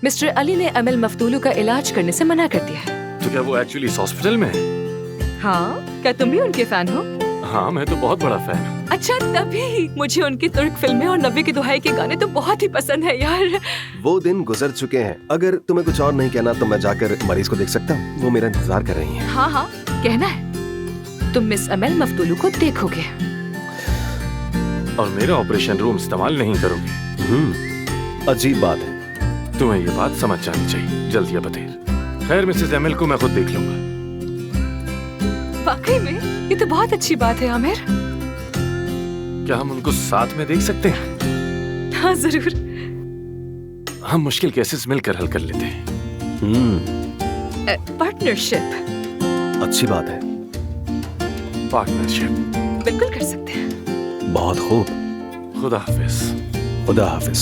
Mister Ali ने अमल मफतूलू का इलाज करने से मना कर दिया है। तो क्या वो एक्चुअली इस हॉस्पिटल में है? हाँ, क्या तुम भी उनके फैन हो? हाँ, मैं तो बहुत बड़ा फैन हूँ। अच्छा, तभी मुझे उनकी तुर्क फिल्में और नबी की दुहाई के गाने तो बहुत ही पसंद है यार। वो दिन गुजर चुके हैं। अगर तुम्हें कुछ और नहीं कहना तो मैं जाकर मरीज को देख सकता हूँ। वो मेरा इंतजार कर रही हैं। हाँ हाँ, कहना है। तुम मिस अमल मफतूलू को देखोगे और मेरा ऑपरेशन रूम इस्तेमाल नहीं करोगे। अजीब बात है। तुम्हें ये बात समझ जानी चाहिए, जल्दी या बतेर। खैर, मिसेस एमएल को मैं खुद देख लूंगा। वाकई में ये तो बहुत अच्छी बात है आमिर। क्या हम उनको साथ में देख सकते हैं? हाँ जरूर। हम मुश्किल केसेस मिलकर हल कर लेते हैं। पार्टनरशिप। अच्छी बात है। पार्टनरशिप बिल्कुल कर सकते हैं। बहुत खूब। खुदा हाफिज। खुदा हाफिज।